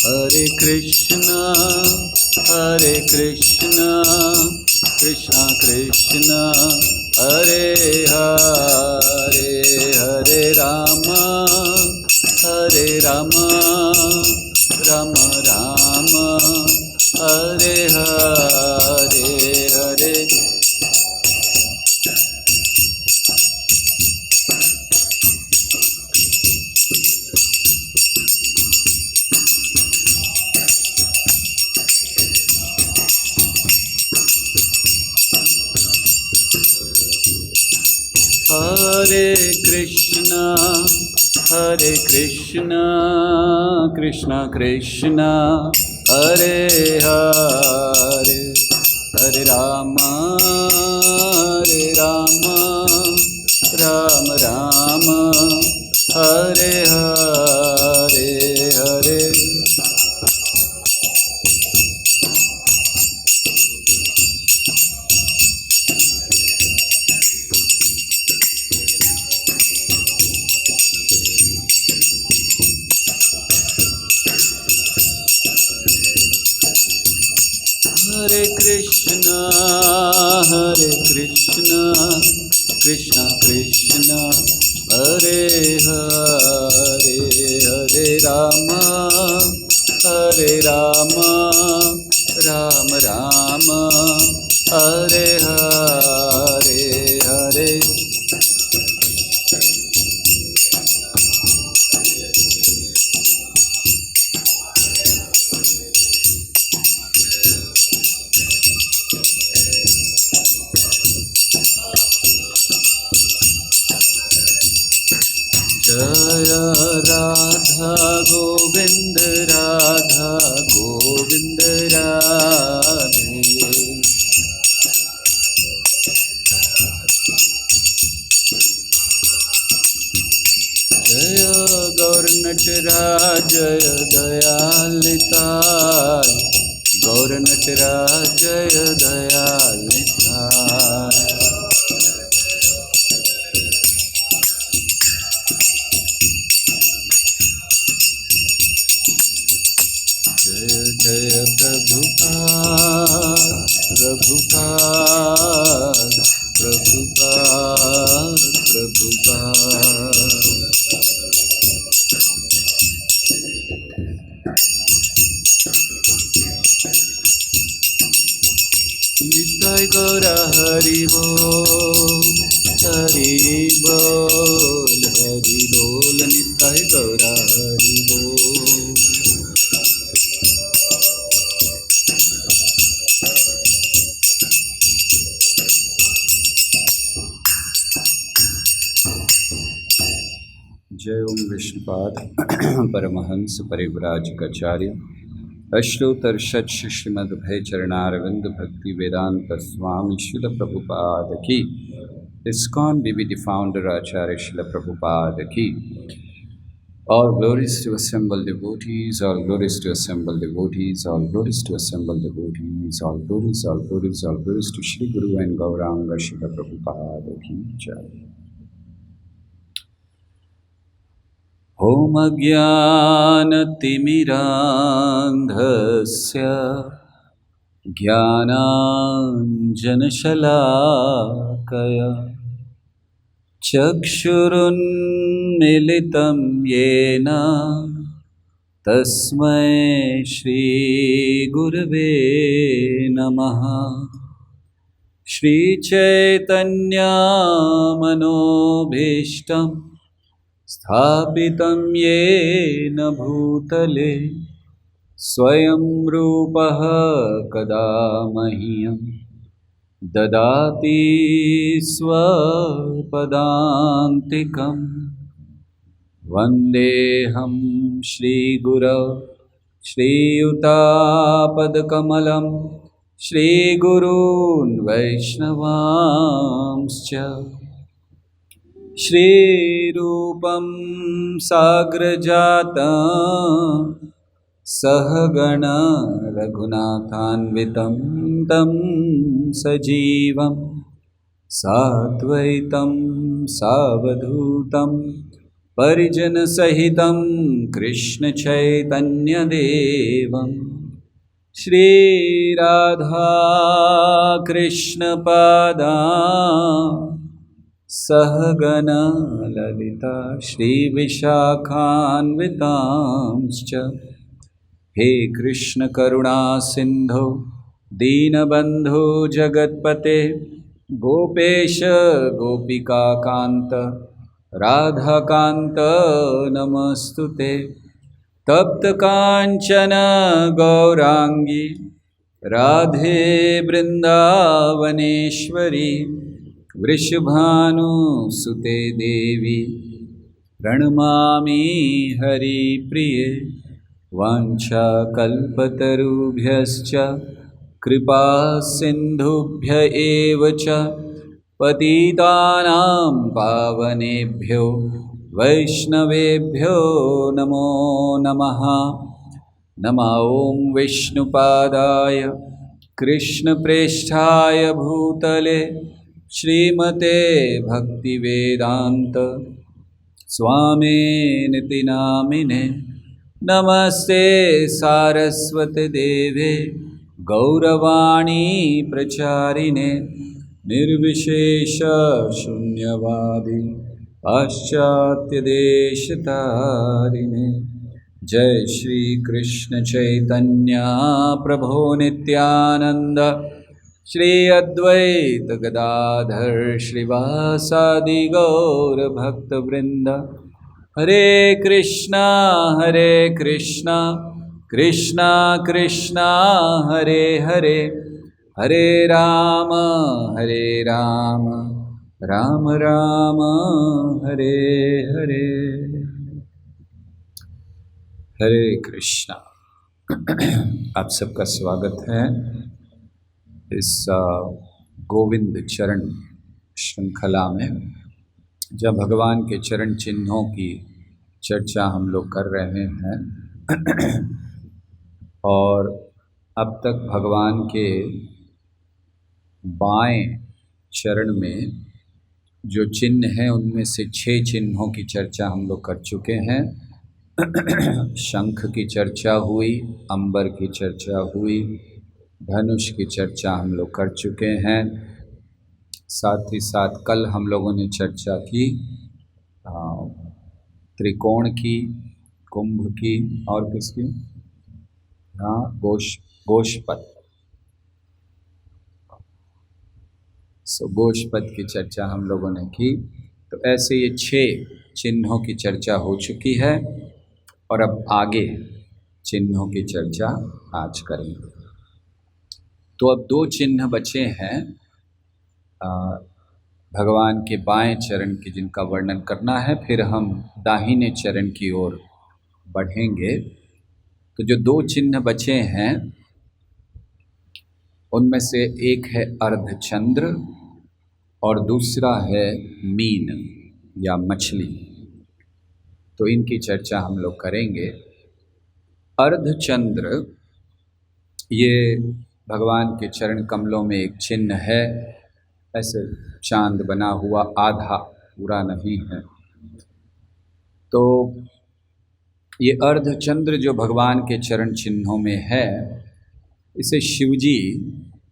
Hare Krishna, Krishna Krishna, Hare Hare, Hare Rama, Rama Rama, Hare Hare, Hare. Hare Krishna, Krishna Krishna, Hare Hare, Hare Rama, Rama Rama, Hare Hare, Hare. Hare Krishna, Krishna Krishna, Hare Hare, Hare Rama, Rama Rama, Hare Hare, Hare. Jaya Radha Govind, Radha Govind Radhe. Jaya Gaur Nataraj, Jaya Dayalitai, Gaur Nataraj, Jaya Dayalitai. Jaya Jaya Prabhupada, Prabhupada, Prabhupada, Prabhupada. Nitai Gaura Hari Bol, Hari Bol, Hari Bol, Nitai Gaura Hari Bol. जय ओम विष्णुपाद परमहंस परिव्राजकाचार्य अश्लोतर शतश श्रीमद्भय चरणारविंद भक्ति वेदांत स्वामी शिल प्रभुपाद की ISKCON BBD founder Acharya Srila Prabhupada ki. All glories to assemble devotees, all glories to assemble devotees, all glories to assemble devotees, all glories, all glories, all glories to Shri Guru and Gauranga Srila Prabhupada ki jai. Om Ajnanatimirandhasya Jnananjanashalakaya Chakshurunmilitam Yena Tasmai Shri Gurave Namaha. Shri Chaitanya Manobhishtam Sthapitam Yena Bhutale Swayam Rupaha Kada Mahyam Dadati Swapadantikam Vandeham Shri Guru Shri Yuta Shri Gurun Vaishnavamscha Shri Rupam Sagrajata Sahagana Raghunathanvitam Tam Sajivam Sadvaitam Savadhutam परिजनसहितं कृष्णचैतन्यदेवं श्रीराधाकृष्णपादान् सहगना Lalita श्रीविशाखान्वितांश्च हे कृष्ण करुणा सिंधो दीनबंधो जगत्पते गोपेश गोपिकाकांत राधाकांत नमस्तुते तप्त कांचन गौरांगी राधे वृंदावनेश्वरी वृषभानुसुते देवी प्रणमामि हरिप्रिये वाञ्छाकल्पतरुभ्यश्च कृपा सिन्धुभ्य एव च पतितानां पावनेभ्यो वैष्णवेभ्यो नमो नमः। नमो ॐ विष्णुपादाय कृष्णप्रेष्ठाय भूतले श्रीमते भक्तिवेदान्त स्वामिनिति नामिने नमस्ते सारस्वती देवे गौरवाणी प्रचारिणे निर्विशेष शून्यवादी पाश्चात्य देशतारिणे। जय श्री कृष्ण चैतन्य प्रभो नित्यानंद श्री अद्वैत गदाधर श्रीवासादि गौर भक्तवृंद। हरे कृष्णा कृष्णा कृष्णा हरे हरे, हरे राम राम राम हरे हरे। हरे कृष्णा। आप सबका स्वागत है इस गोविंद चरण श्रृंखला में, जब भगवान के चरण चिन्हों की चर्चा हम लोग कर रहे हैं। और अब तक भगवान के बाएं चरण में जो चिन्ह हैं उनमें से 6 चिन्हों की चर्चा हम लोग कर चुके हैं। शंख की चर्चा हुई, अंबर की चर्चा हुई, धनुष की चर्चा हम लोग कर चुके हैं। साथ ही साथ कल हम लोगों ने चर्चा की त्रिकोण की, कुंभ की और किसकी, गोशपद। गोशपद की चर्चा हम लोगों ने की। तो ऐसे ये 6 चिन्हों की चर्चा हो चुकी है और अब आगे चिन्हों की चर्चा आज करेंगे। तो अब 2 चिन्ह बचे हैं भगवान के बाएं चरण की, जिनका वर्णन करना है। फिर हम दाहिने चरण की ओर बढ़ेंगे। तो जो 2 चिन्ह बचे हैं उनमें से एक है अर्धचंद्र और दूसरा है मीन या मछली। तो इनकी चर्चा हम लोग करेंगे। अर्धचंद्र ये भगवान के चरण कमलों में एक चिन्ह है। ऐसे चांद बना हुआ, आधा पूरा नहीं है। तो ये अर्धचंद्र जो भगवान के चरण चिन्हों में है, इसे शिवजी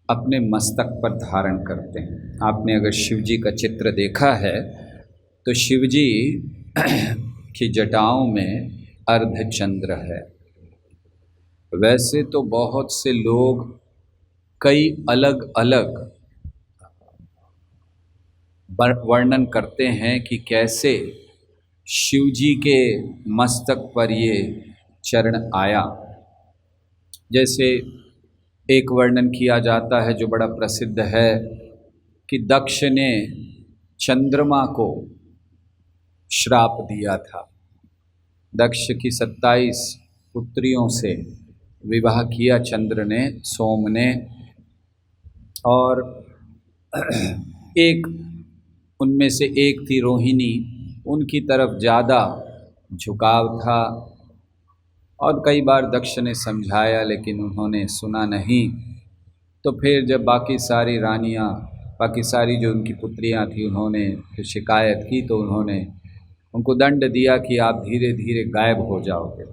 अपने मस्तक पर धारण करते हैं। आपने अगर शिवजी का चित्र देखा है तो शिवजी की जटाओं में अर्धचंद्र है। वैसे तो बहुत से लोग कई अलग अलग वर्णन करते हैं कि कैसे शिवजी के मस्तक पर ये चरण आया। जैसे एक वर्णन किया जाता है जो बड़ा प्रसिद्ध है कि दक्ष ने चंद्रमा को श्राप दिया था। दक्ष की 27 पुत्रियों से विवाह किया चंद्र ने, सोम ने, और एक उनमें से एक थी रोहिणी, उनकी तरफ ज़्यादा झुकाव था। और कई बार दक्ष ने समझाया लेकिन उन्होंने सुना नहीं। तो फिर जब बाकी सारी रानियां, बाकी सारी जो उनकी पुत्रियां थी, उन्होंने फिर शिकायत की तो उन्होंने उनको दंड दिया कि आप धीरे धीरे गायब हो जाओगे।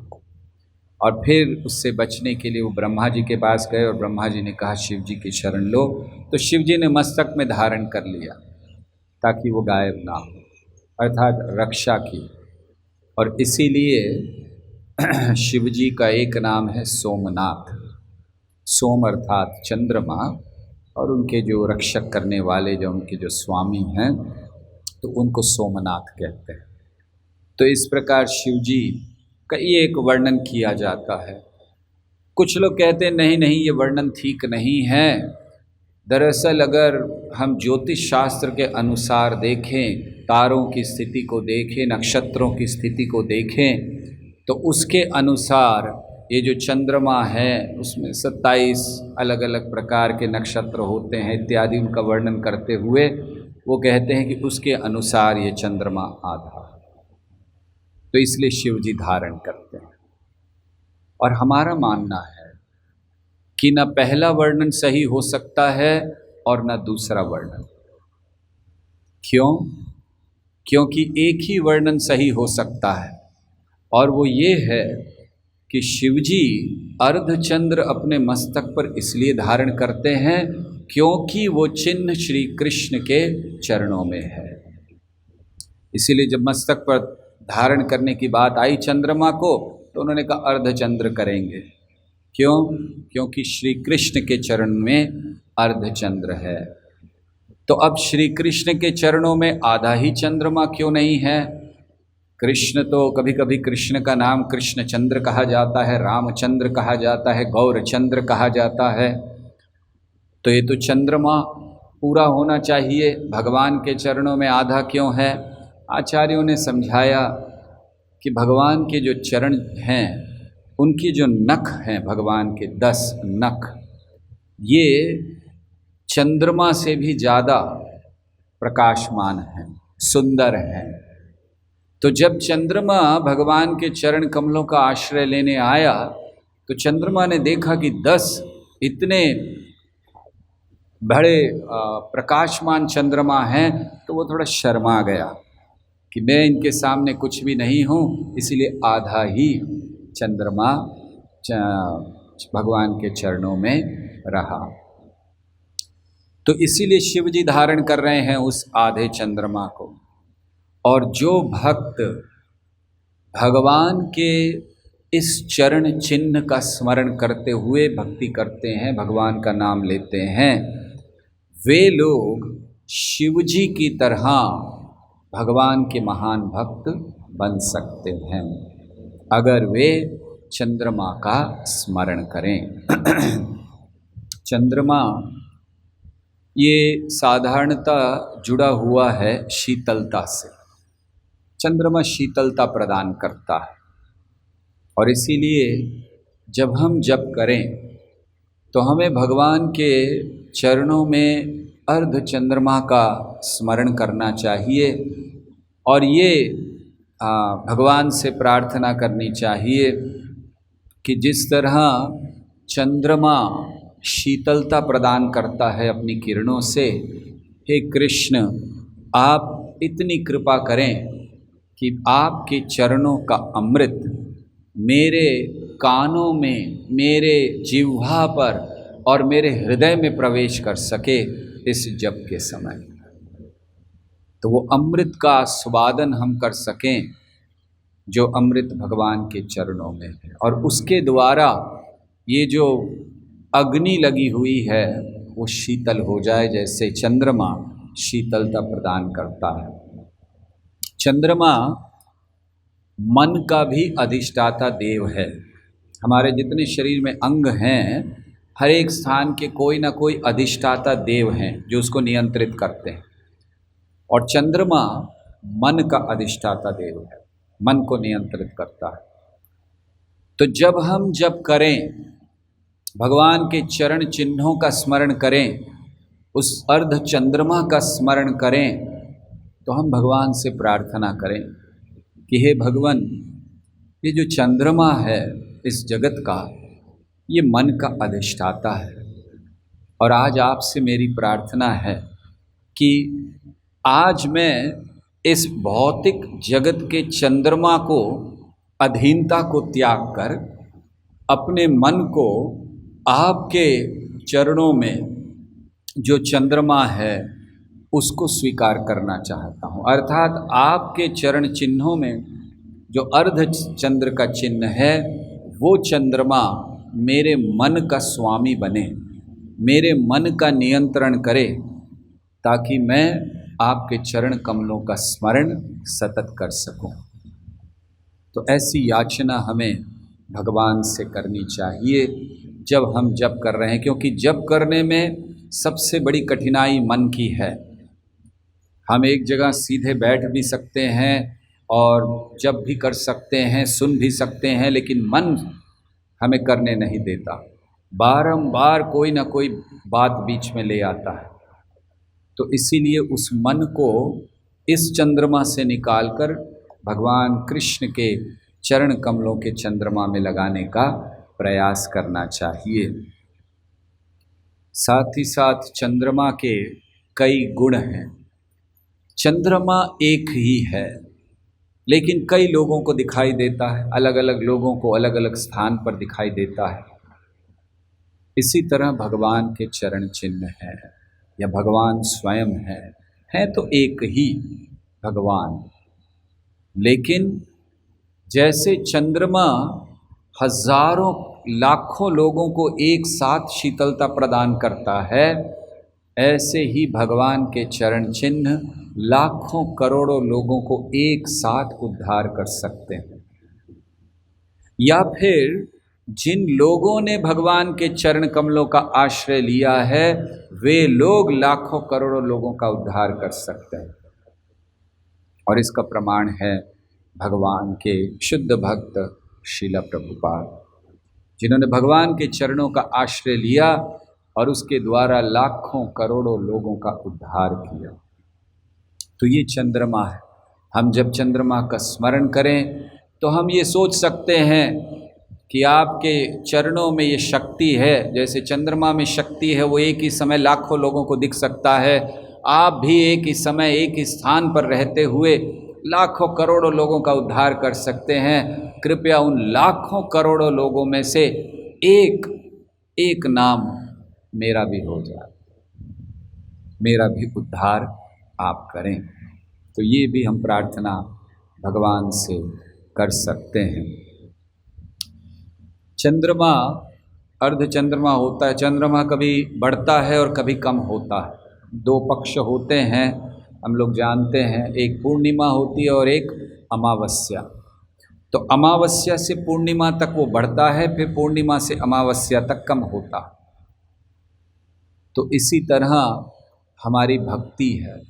और फिर उससे बचने के लिए वो ब्रह्मा जी के पास गए और ब्रह्मा जी ने कहा शिव जी की शरण लो, तो शिव जी ने मस्तक में धारण कर लिया ताकि वो गायब ना हो, अर्थात रक्षा की। और इसीलिए शिव जी का एक नाम है सोमनाथ। सोम अर्थात चंद्रमा, और उनके जो रक्षक करने वाले जो उनके जो स्वामी हैं तो उनको सोमनाथ कहते हैं। तो इस प्रकार शिव जी का ये एक वर्णन किया जाता है। कुछ लोग कहते हैं नहीं नहीं, ये वर्णन ठीक नहीं है। दरअसल अगर हम ज्योतिष शास्त्र के अनुसार देखें, तारों की स्थिति को देखें, नक्षत्रों की स्थिति को देखें, तो उसके अनुसार ये जो चंद्रमा है उसमें 27 अलग अलग प्रकार के नक्षत्र होते हैं इत्यादि, उनका वर्णन करते हुए वो कहते हैं कि उसके अनुसार ये चंद्रमा आधा है, तो इसलिए शिव जी धारण करते हैं। और हमारा मानना है कि न पहला वर्णन सही हो सकता है और न दूसरा वर्णन। क्यों? क्योंकि एक ही वर्णन सही हो सकता है, और वो ये है कि शिवजी अर्धचंद्र अपने मस्तक पर इसलिए धारण करते हैं क्योंकि वो चिन्ह श्री कृष्ण के चरणों में है। इसीलिए जब मस्तक पर धारण करने की बात आई चंद्रमा को, तो उन्होंने कहा अर्धचंद्र करेंगे। क्यों? क्योंकि श्री कृष्ण के चरण में अर्धचंद्र है। तो अब श्री कृष्ण के चरणों में आधा ही चंद्रमा क्यों नहीं है? कृष्ण तो कभी कभी कृष्ण का नाम कृष्णचंद्र कहा जाता है, रामचंद्र कहा जाता है, गौरचंद्र कहा जाता है। तो ये तो चंद्रमा पूरा होना चाहिए, भगवान के चरणों में आधा क्यों है? आचार्यों ने समझाया कि भगवान के जो चरण हैं, उनकी जो नख हैं, भगवान के 10 नख, ये चंद्रमा से भी ज़्यादा प्रकाशमान हैं, सुंदर हैं। तो जब चंद्रमा भगवान के चरण कमलों का आश्रय लेने आया, तो चंद्रमा ने देखा कि 10 इतने बड़े प्रकाशमान चंद्रमा हैं, तो वो थोड़ा शर्मा गया कि मैं इनके सामने कुछ भी नहीं हूँ, इसीलिए आधा ही चंद्रमा भगवान के चरणों में रहा। तो इसीलिए शिव जी धारण कर रहे हैं उस आधे चंद्रमा को। और जो भक्त भगवान के इस चरण चिन्ह का स्मरण करते हुए भक्ति करते हैं, भगवान का नाम लेते हैं, वे लोग शिवजी की तरह भगवान के महान भक्त बन सकते हैं अगर वे चंद्रमा का स्मरण करें। चंद्रमा ये साधारणतः जुड़ा हुआ है शीतलता से। चंद्रमा शीतलता प्रदान करता है, और इसीलिए जब हम जप करें तो हमें भगवान के चरणों में अर्ध चंद्रमा का स्मरण करना चाहिए, और ये भगवान से प्रार्थना करनी चाहिए कि जिस तरह चंद्रमा शीतलता प्रदान करता है अपनी किरणों से, हे कृष्ण आप इतनी कृपा करें कि आपके चरणों का अमृत मेरे कानों में, मेरे जिह्वा पर और मेरे हृदय में प्रवेश कर सके इस जप के समय, तो वो अमृत का स्वादन हम कर सकें जो अमृत भगवान के चरणों में है। और उसके द्वारा ये जो अग्नि लगी हुई है वो शीतल हो जाए, जैसे चंद्रमा शीतलता प्रदान करता है। चंद्रमा मन का भी अधिष्ठाता देव है। हमारे जितने शरीर में अंग हैं, हर एक स्थान के कोई ना कोई अधिष्ठाता देव हैं जो उसको नियंत्रित करते हैं, और चंद्रमा मन का अधिष्ठाता देव है, मन को नियंत्रित करता है। तो जब हम जप करें, भगवान के चरण चिन्हों का स्मरण करें, उस अर्ध चंद्रमा का स्मरण करें, तो हम भगवान से प्रार्थना करें कि हे भगवान, ये जो चंद्रमा है इस जगत का, ये मन का अधिष्ठाता है, और आज आपसे मेरी प्रार्थना है कि आज मैं इस भौतिक जगत के चंद्रमा को, अधीनता को त्याग कर अपने मन को आपके चरणों में जो चंद्रमा है उसको स्वीकार करना चाहता हूँ। अर्थात आपके चरण चिन्हों में जो अर्ध चंद्र का चिन्ह है वो चंद्रमा मेरे मन का स्वामी बने, मेरे मन का नियंत्रण करे, ताकि मैं आपके चरण कमलों का स्मरण सतत कर सकूं। तो ऐसी याचना हमें भगवान से करनी चाहिए जब हम जप कर रहे हैं, क्योंकि जप करने में सबसे बड़ी कठिनाई मन की है। हम एक जगह सीधे बैठ भी सकते हैं और जप भी कर सकते हैं, सुन भी सकते हैं, लेकिन मन हमें करने नहीं देता। बारंबार कोई ना कोई बात बीच में ले आता है। तो इसीलिए उस मन को इस चंद्रमा से निकालकर भगवान कृष्ण के चरण कमलों के चंद्रमा में लगाने का प्रयास करना चाहिए। साथ ही साथ चंद्रमा के कई गुण हैं। चंद्रमा एक ही है, लेकिन कई लोगों को दिखाई देता है, अलग अलग लोगों को अलग अलग स्थान पर दिखाई देता है। इसी तरह भगवान के चरण चिन्ह हैं या भगवान स्वयं है तो एक ही भगवान। लेकिन जैसे चंद्रमा हजारों लाखों लोगों को एक साथ शीतलता प्रदान करता है, ऐसे ही भगवान के चरण चिन्ह लाखों करोड़ों लोगों को एक साथ उद्धार कर सकते हैं। या फिर जिन लोगों ने भगवान के चरण कमलों का आश्रय लिया है वे लोग लाखों करोड़ों लोगों का उद्धार कर सकते हैं। और इसका प्रमाण है भगवान के शुद्ध भक्त श्रील प्रभुपाद, जिन्होंने भगवान के चरणों का आश्रय लिया और उसके द्वारा लाखों करोड़ों लोगों का उद्धार किया। तो ये चंद्रमा है। हम जब चंद्रमा का स्मरण करें तो हम ये सोच सकते हैं कि आपके चरणों में ये शक्ति है। जैसे चंद्रमा में शक्ति है, वो एक ही समय लाखों लोगों को दिख सकता है। आप भी एक ही समय एक ही स्थान पर रहते हुए लाखों करोड़ों लोगों का उद्धार कर सकते हैं। कृपया उन लाखों करोड़ों लोगों में से एक नाम मेरा भी हो जाए, मेरा भी उद्धार आप करें। तो ये भी हम प्रार्थना भगवान से कर सकते हैं। चंद्रमा अर्ध चंद्रमा होता है। चंद्रमा कभी बढ़ता है और कभी कम होता है। दो पक्ष होते हैं, हम लोग जानते हैं। एक पूर्णिमा होती है और एक अमावस्या। तो अमावस्या से पूर्णिमा तक वो बढ़ता है, फिर पूर्णिमा से अमावस्या तक कम होता है। तो इसी तरह हमारी भक्ति है,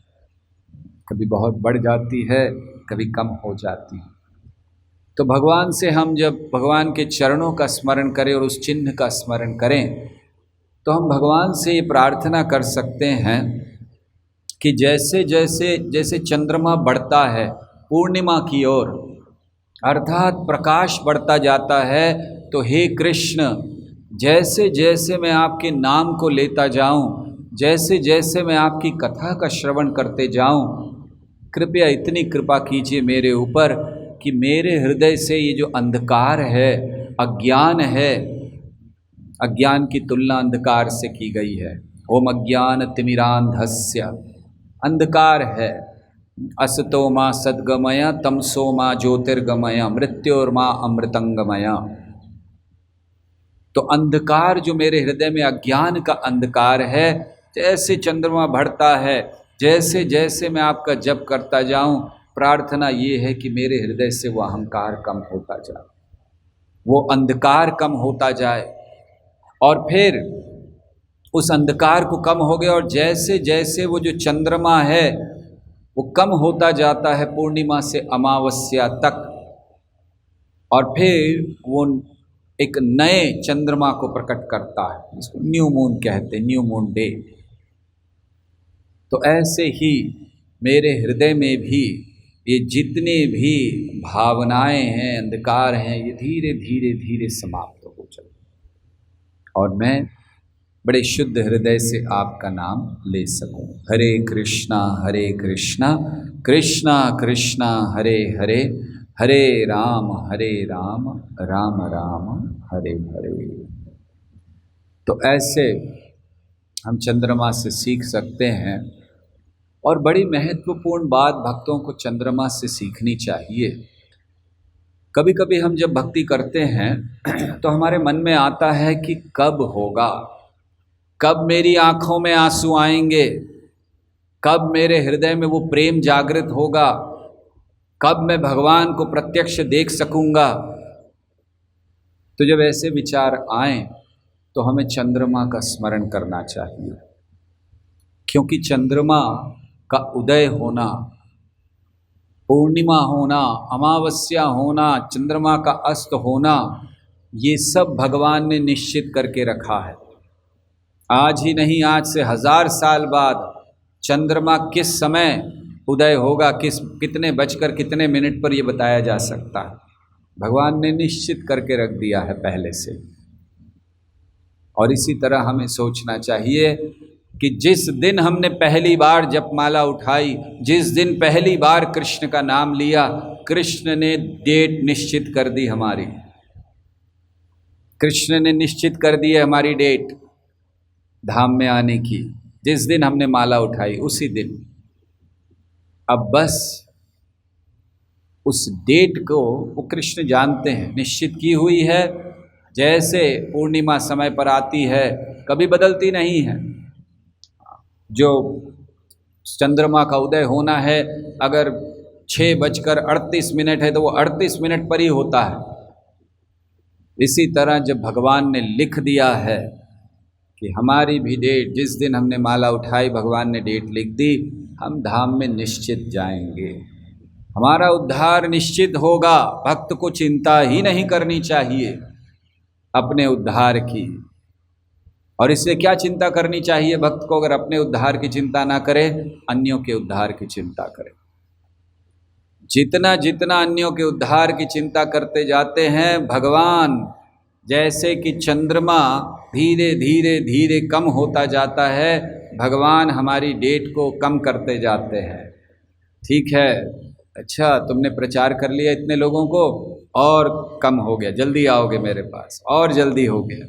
कभी बहुत बढ़ जाती है, कभी कम हो जाती है। तो भगवान से हम जब भगवान के चरणों का स्मरण करें और उस चिन्ह का स्मरण करें तो हम भगवान से ये प्रार्थना कर सकते हैं कि जैसे जैसे जैसे चंद्रमा बढ़ता है पूर्णिमा की ओर, अर्थात प्रकाश बढ़ता जाता है, तो हे कृष्ण, जैसे जैसे मैं आपके नाम को लेता जाऊं, जैसे जैसे मैं आपकी कथा का श्रवण करते जाऊं, कृपया इतनी कृपा कीजिए मेरे ऊपर कि मेरे हृदय से ये जो अंधकार है, अज्ञान है, अज्ञान की तुलना अंधकार से की गई है। ओम अज्ञान तिमिरांधस्य, अंधकार है। असतो माँ सद्गमय तमसो माँ ज्योतिर्गमय मृत्योर्मा अमृतंगमय। तो अंधकार जो मेरे हृदय में अज्ञान का अंधकार है, जैसे चंद्रमा बढ़ता है, जैसे जैसे मैं आपका जप करता जाऊं, प्रार्थना ये है कि मेरे हृदय से वो अहंकार कम होता जाए, वो अंधकार कम होता जाए। और फिर उस अंधकार को कम हो गया और जैसे जैसे वो जो चंद्रमा है वो कम होता जाता है पूर्णिमा से अमावस्या तक, और फिर वो एक नए चंद्रमा को प्रकट करता है, जिसको न्यू मून कहते हैं, न्यू मून डे। तो ऐसे ही मेरे हृदय में भी ये जितने भी भावनाएं हैं, अंधकार हैं, ये धीरे धीरे धीरे समाप्त हो जाए और मैं बड़े शुद्ध हृदय से आपका नाम ले सकूं। हरे कृष्णा कृष्णा कृष्णा हरे हरे, हरे राम राम राम हरे हरे। तो ऐसे हम चंद्रमा से सीख सकते हैं। और बड़ी महत्वपूर्ण बात भक्तों को चंद्रमा से सीखनी चाहिए। कभी कभी हम जब भक्ति करते हैं तो हमारे मन में आता है कि कब होगा, कब मेरी आंखों में आंसू आएंगे, कब मेरे हृदय में वो प्रेम जागृत होगा, कब मैं भगवान को प्रत्यक्ष देख सकूंगा। तो जब ऐसे विचार आए तो हमें चंद्रमा का स्मरण करना चाहिए, क्योंकि चंद्रमा का उदय होना, पूर्णिमा होना, अमावस्या होना, चंद्रमा का अस्त होना, ये सब भगवान ने निश्चित करके रखा है। आज ही नहीं, आज से 1000 साल बाद चंद्रमा किस समय उदय होगा, कितने बजकर कितने मिनट पर, यह बताया जा सकता है। भगवान ने निश्चित करके रख दिया है पहले से। और इसी तरह हमें सोचना चाहिए कि जिस दिन हमने पहली बार जपमाला उठाई, जिस दिन पहली बार कृष्ण का नाम लिया, कृष्ण ने डेट निश्चित कर दी हमारी। कृष्ण ने निश्चित कर दी है हमारी डेट धाम में आने की। जिस दिन हमने माला उठाई उसी दिन। अब बस उस डेट को वो कृष्ण जानते हैं, निश्चित की हुई है। जैसे पूर्णिमा समय पर आती है, कभी बदलती नहीं है। जो चंद्रमा का उदय होना है, अगर 6:38 है तो वो 38 मिनट पर ही होता है। इसी तरह जब भगवान ने लिख दिया है कि हमारी भी डेट, जिस दिन हमने माला उठाई भगवान ने डेट लिख दी, हम धाम में निश्चित जाएंगे, हमारा उद्धार निश्चित होगा। भक्त को चिंता ही नहीं करनी चाहिए अपने उद्धार की। और इससे क्या चिंता करनी चाहिए भक्त को? अगर अपने उद्धार की चिंता ना करे, अन्यों के उद्धार की चिंता करे। जितना जितना अन्यों के उद्धार की चिंता करते जाते हैं, भगवान जैसे कि चंद्रमा धीरे धीरे धीरे कम होता जाता है, भगवान हमारी डेट को कम करते जाते हैं। ठीक है, अच्छा तुमने प्रचार कर लिया इतने लोगों को, और कम हो गया, जल्दी आओगे मेरे पास, और जल्दी हो गया।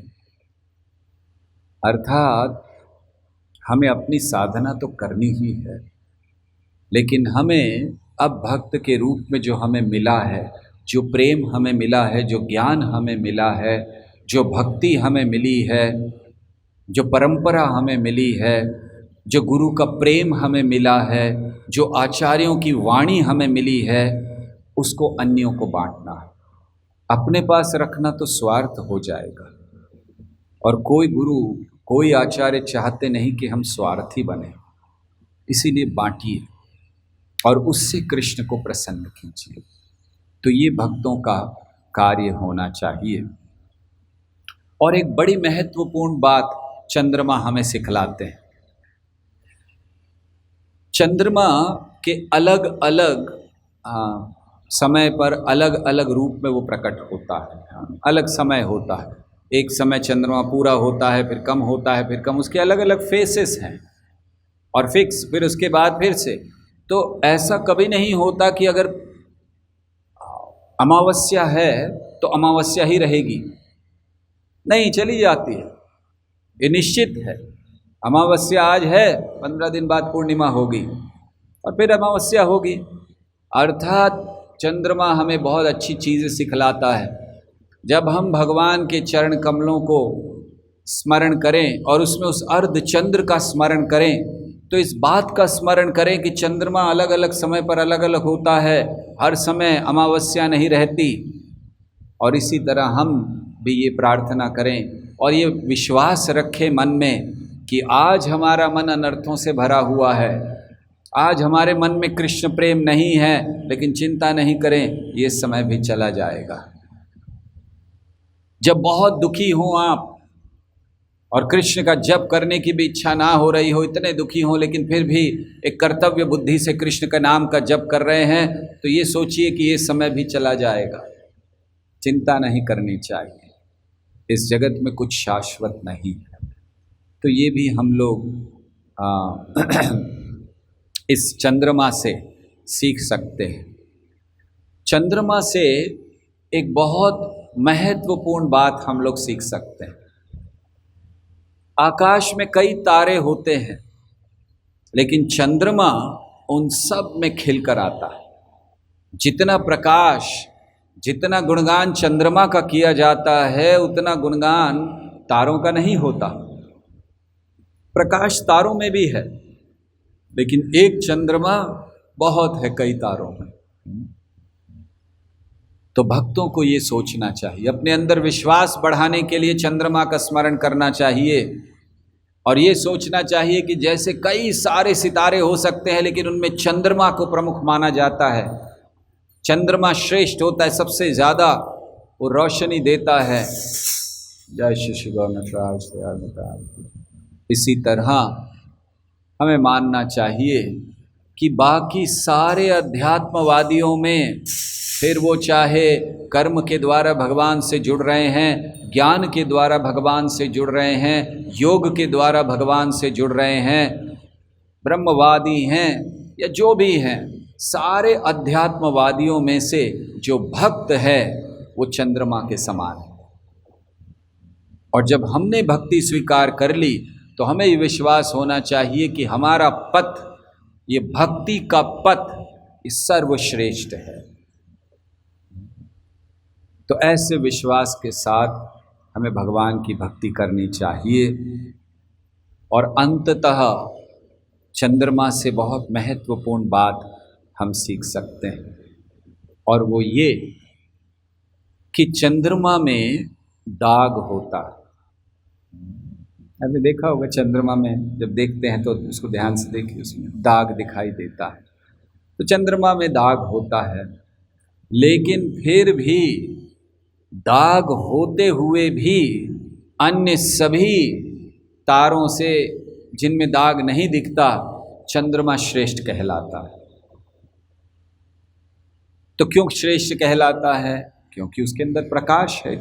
अर्थात हमें अपनी साधना तो करनी ही है, लेकिन हमें अब भक्त के रूप में जो हमें मिला है, जो प्रेम हमें मिला है, जो ज्ञान हमें मिला है, जो भक्ति हमें मिली है, जो परंपरा हमें मिली है, जो गुरु का प्रेम हमें मिला है, जो आचार्यों की वाणी हमें मिली है, उसको अन्यों को बांटना है। अपने पास रखना तो स्वार्थ हो जाएगा। और कोई गुरु, कोई आचार्य चाहते नहीं कि हम स्वार्थी बने, इसीलिए बांटिए और उससे कृष्ण को प्रसन्न कीजिए। तो ये भक्तों का कार्य होना चाहिए। और एक बड़ी महत्वपूर्ण बात चंद्रमा हमें सिखलाते हैं। चंद्रमा के अलग अलग समय पर अलग अलग रूप में वो प्रकट होता है, अलग समय होता है। एक समय चंद्रमा पूरा होता है, फिर कम होता है, फिर कम, उसके अलग अलग फेसेस हैं और फिक्स, फिर उसके बाद फिर से। तो ऐसा कभी नहीं होता कि अगर अमावस्या है तो अमावस्या ही रहेगी, नहीं, चली जाती है। ये निश्चित है, अमावस्या आज है, 15 दिन बाद पूर्णिमा होगी और फिर अमावस्या होगी। अर्थात चंद्रमा हमें बहुत अच्छी चीज़ें सिखलाता है। जब हम भगवान के चरण कमलों को स्मरण करें और उसमें उस अर्ध चंद्र का स्मरण करें, तो इस बात का स्मरण करें कि चंद्रमा अलग अलग समय पर अलग अलग होता है, हर समय अमावस्या नहीं रहती। और इसी तरह हम भी ये प्रार्थना करें और ये विश्वास रखें मन में कि आज हमारा मन अनर्थों से भरा हुआ है, आज हमारे मन में कृष्ण प्रेम नहीं है, लेकिन चिंता नहीं करें, ये समय भी चला जाएगा। जब बहुत दुखी हो आप और कृष्ण का जप करने की भी इच्छा ना हो रही हो, इतने दुखी हो, लेकिन फिर भी एक कर्तव्य बुद्धि से कृष्ण का नाम का जप कर रहे हैं, तो ये सोचिए कि ये समय भी चला जाएगा। चिंता नहीं करनी चाहिए, इस जगत में कुछ शाश्वत नहीं है। तो ये भी हम लोग इस चंद्रमा से सीख सकते हैं। चंद्रमा से एक बहुत महत्वपूर्ण बात हम लोग सीख सकते हैं। आकाश में कई तारे होते हैं, लेकिन चंद्रमा उन सब में खिलकर आता है। जितना प्रकाश, जितना गुणगान चंद्रमा का किया जाता है, उतना गुणगान तारों का नहीं होता। प्रकाश तारों में भी है, लेकिन एक चंद्रमा बहुत है कई तारों में। तो भक्तों को ये सोचना चाहिए, अपने अंदर विश्वास बढ़ाने के लिए चंद्रमा का स्मरण करना चाहिए, और ये सोचना चाहिए कि जैसे कई सारे सितारे हो सकते हैं, लेकिन उनमें चंद्रमा को प्रमुख माना जाता है। चंद्रमा श्रेष्ठ होता है, सबसे ज़्यादा वो रोशनी देता है। जय श्री श्री गौरनाथ। इसी तरह हमें मानना चाहिए कि बाकी सारे अध्यात्मवादियों में, फिर वो चाहे कर्म के द्वारा भगवान से जुड़ रहे हैं, ज्ञान के द्वारा भगवान से जुड़ रहे हैं, योग के द्वारा भगवान से जुड़ रहे हैं, ब्रह्मवादी हैं या जो भी हैं, सारे अध्यात्मवादियों में से जो भक्त है वो चंद्रमा के समान है। और जब हमने भक्ति स्वीकार कर ली तो हमें ये विश्वास होना चाहिए कि हमारा पथ, ये भक्ति का पथ, ये सर्वश्रेष्ठ है। तो ऐसे विश्वास के साथ हमें भगवान की भक्ति करनी चाहिए। और अंततः चंद्रमा से बहुत महत्वपूर्ण बात हम सीख सकते हैं, और वो ये कि चंद्रमा में दाग होता है। आपने देखा होगा चंद्रमा में जब देखते हैं तो उसको ध्यान से देखिए, उसमें दाग दिखाई देता है। तो चंद्रमा में दाग होता है, लेकिन फिर भी दाग होते हुए भी अन्य सभी तारों से जिनमें दाग नहीं दिखता, चंद्रमा श्रेष्ठ कहलाता है। तो क्यों श्रेष्ठ कहलाता है? क्योंकि उसके अंदर प्रकाश है,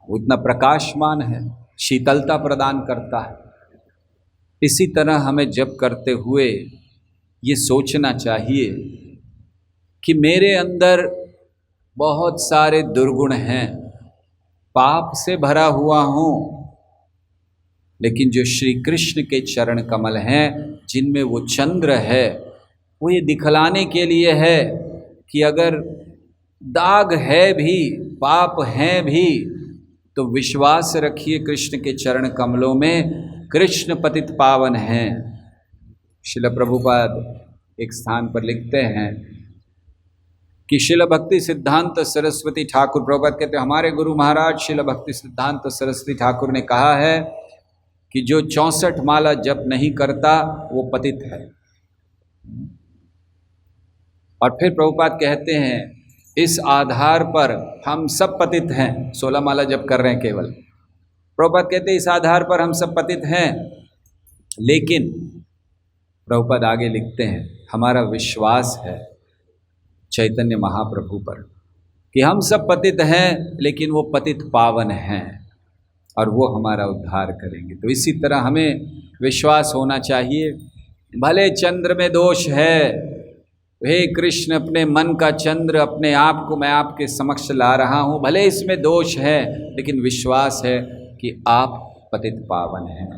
वो इतना प्रकाशमान है, शीतलता प्रदान करता है। इसी तरह हमें जप करते हुए ये सोचना चाहिए कि मेरे अंदर बहुत सारे दुर्गुण हैं, पाप से भरा हुआ हूँ, लेकिन जो श्री कृष्ण के चरण कमल हैं, जिनमें वो चंद्र है, वो ये दिखलाने के लिए है कि अगर दाग है भी, पाप हैं भी, तो विश्वास रखिए कृष्ण के चरण कमलों में, कृष्ण पतित पावन हैं। श्रील प्रभुपाद एक स्थान पर लिखते हैं कि श्रील भक्ति सिद्धांत सरस्वती ठाकुर, प्रभुपाद कहते हैं हमारे गुरु महाराज श्रील भक्ति सिद्धांत सरस्वती ठाकुर ने कहा है कि जो 64 माला जप नहीं करता वो पतित है। और फिर प्रभुपाद कहते हैं इस आधार पर हम सब पतित हैं, 16 माला जप कर रहे हैं केवल। प्रभुपाद कहते हैं इस आधार पर हम सब पतित हैं, लेकिन प्रभुपाद आगे लिखते हैं हमारा विश्वास है चैतन्य महाप्रभु पर कि हम सब पतित हैं, लेकिन वो पतित पावन हैं और वो हमारा उद्धार करेंगे। तो इसी तरह हमें विश्वास होना चाहिए, भले चंद्र में दोष है, हे कृष्ण अपने मन का चंद्र, अपने आप को मैं आपके समक्ष ला रहा हूँ, भले इसमें दोष है, लेकिन विश्वास है कि आप पतित पावन हैं,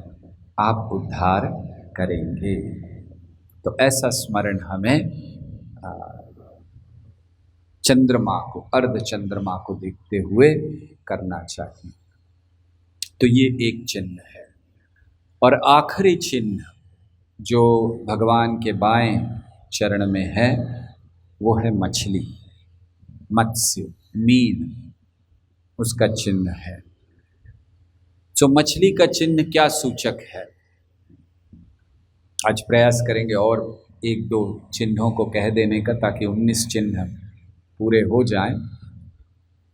आप उद्धार करेंगे। तो ऐसा स्मरण हमें चंद्रमा को, अर्ध चंद्रमा को देखते हुए करना चाहिए। तो ये एक चिन्ह है। और आखिरी चिन्ह जो भगवान के बाएं चरण में है वो है मछली, मत्स्य, मीन, उसका चिन्ह है। तो मछली का चिन्ह क्या सूचक है? आज प्रयास करेंगे और 1-2 चिन्हों को कह देने का, ताकि 19 चिन्ह पूरे हो जाएं।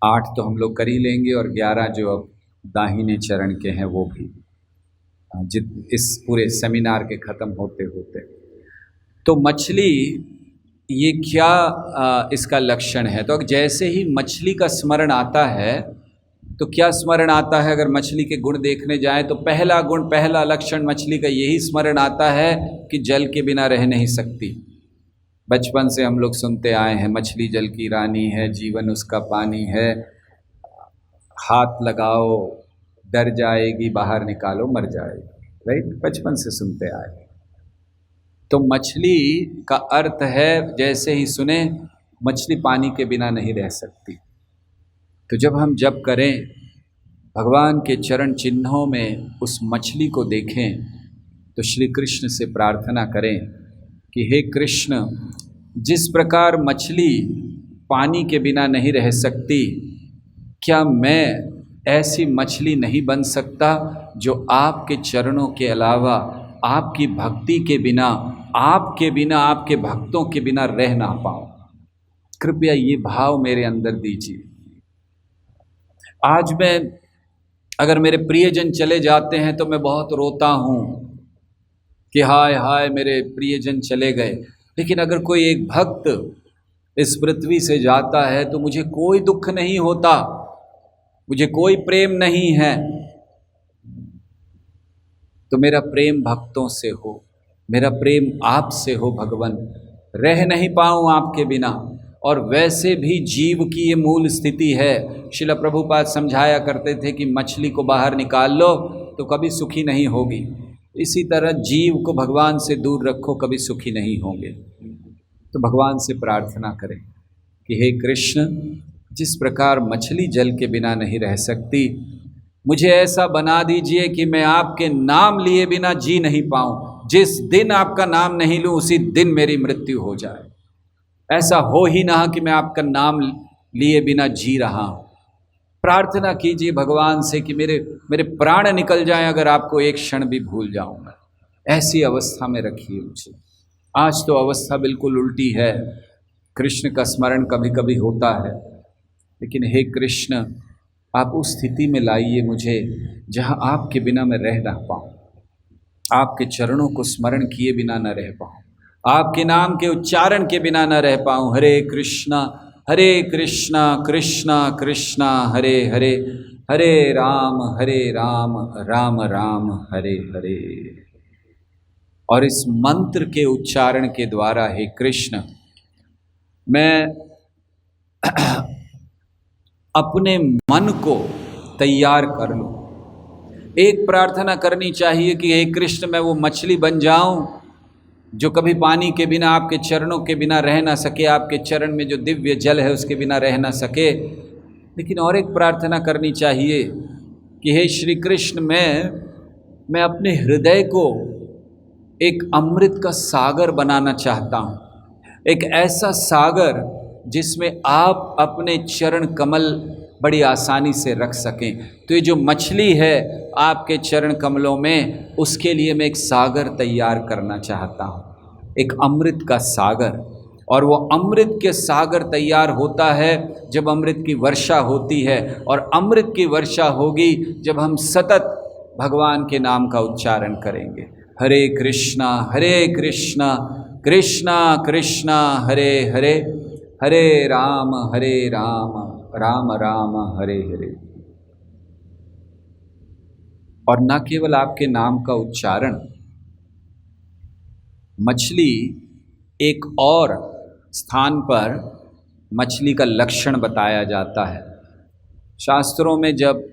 8 तो हम लोग कर ही लेंगे और 11 जो अब दाहिने चरण के हैं वो भी, इस पूरे सेमिनार के ख़त्म होते होते। तो मछली ये क्या इसका लक्षण है? तो जैसे ही मछली का स्मरण आता है तो क्या स्मरण आता है? अगर मछली के गुण देखने जाएं तो पहला गुण, पहला लक्षण मछली का यही स्मरण आता है कि जल के बिना रह नहीं सकती। बचपन से हम लोग सुनते आए हैं, मछली जल की रानी है, जीवन उसका पानी है, हाथ लगाओ डर जाएगी, बाहर निकालो मर जाएगी। राइट, बचपन से सुनते आए। तो मछली का अर्थ है, जैसे ही सुने मछली पानी के बिना नहीं रह सकती। तो जब हम जप करें, भगवान के चरण चिन्हों में उस मछली को देखें, तो श्री कृष्ण से प्रार्थना करें कि हे कृष्ण, जिस प्रकार मछली पानी के बिना नहीं रह सकती, क्या मैं ऐसी मछली नहीं बन सकता जो आपके चरणों के अलावा, आपकी भक्ति के बिना, आपके भक्तों के बिना रह ना पाऊं। कृपया ये भाव मेरे अंदर दीजिए। आज मैं, अगर मेरे प्रियजन चले जाते हैं तो मैं बहुत रोता हूँ कि हाय हाय मेरे प्रियजन चले गए। लेकिन अगर कोई एक भक्त इस पृथ्वी से जाता है तो मुझे कोई दुख नहीं होता, मुझे कोई प्रेम नहीं है। तो मेरा प्रेम भक्तों से हो, मेरा प्रेम आपसे हो भगवान। रह नहीं पाऊँ आपके बिना। और वैसे भी जीव की ये मूल स्थिति है। श्रील प्रभुपाद समझाया करते थे कि मछली को बाहर निकाल लो तो कभी सुखी नहीं होगी, इसी तरह जीव को भगवान से दूर रखो, कभी सुखी नहीं होंगे। तो भगवान से प्रार्थना करें कि हे कृष्ण, जिस प्रकार मछली जल के बिना नहीं रह सकती, मुझे ऐसा बना दीजिए कि मैं आपके नाम लिए बिना जी नहीं पाऊँ। जिस दिन आपका नाम नहीं लूँ उसी दिन मेरी मृत्यु हो जाए। ऐसा हो ही ना कि मैं आपका नाम लिए बिना जी रहा हूँ। प्रार्थना कीजिए भगवान से कि मेरे प्राण निकल जाएं अगर आपको एक क्षण भी भूल जाऊँगा। ऐसी अवस्था में रखिए मुझे। आज तो अवस्था बिल्कुल उल्टी है। कृष्ण का स्मरण कभी कभी होता है, लेकिन हे कृष्ण, आप उस स्थिति में लाइए मुझे जहाँ आपके बिना मैं रह ना पाऊँ, आपके चरणों को स्मरण किए बिना न रह पाऊँ, आपके नाम के उच्चारण के बिना न रह पाऊँ। हरे कृष्णा कृष्णा कृष्णा हरे हरे, हरे राम राम राम हरे हरे। और इस मंत्र के उच्चारण के द्वारा हे कृष्ण, मैं अपने मन को तैयार कर लूँ। एक प्रार्थना करनी चाहिए कि हे कृष्ण, मैं वो मछली बन जाऊं जो कभी पानी के बिना, आपके चरणों के बिना रह ना सके, आपके चरण में जो दिव्य जल है उसके बिना रह ना सके। लेकिन और एक प्रार्थना करनी चाहिए कि हे श्री कृष्ण, मैं अपने हृदय को एक अमृत का सागर बनाना चाहता हूँ। एक ऐसा सागर जिसमें आप अपने चरण कमल बड़ी आसानी से रख सकें। तो ये जो मछली है आपके चरण कमलों में, उसके लिए मैं एक सागर तैयार करना चाहता हूँ, एक अमृत का सागर। और वो अमृत के सागर तैयार होता है जब अमृत की वर्षा होती है, और अमृत की वर्षा होगी जब हम सतत भगवान के नाम का उच्चारण करेंगे। हरे कृष्णा कृष्णा कृष्णा हरे हरे, हरे राम राम राम हरे हरे। और न केवल आपके नाम का उच्चारण, मछली एक और स्थान पर मछली का लक्षण बताया जाता है। शास्त्रों में जब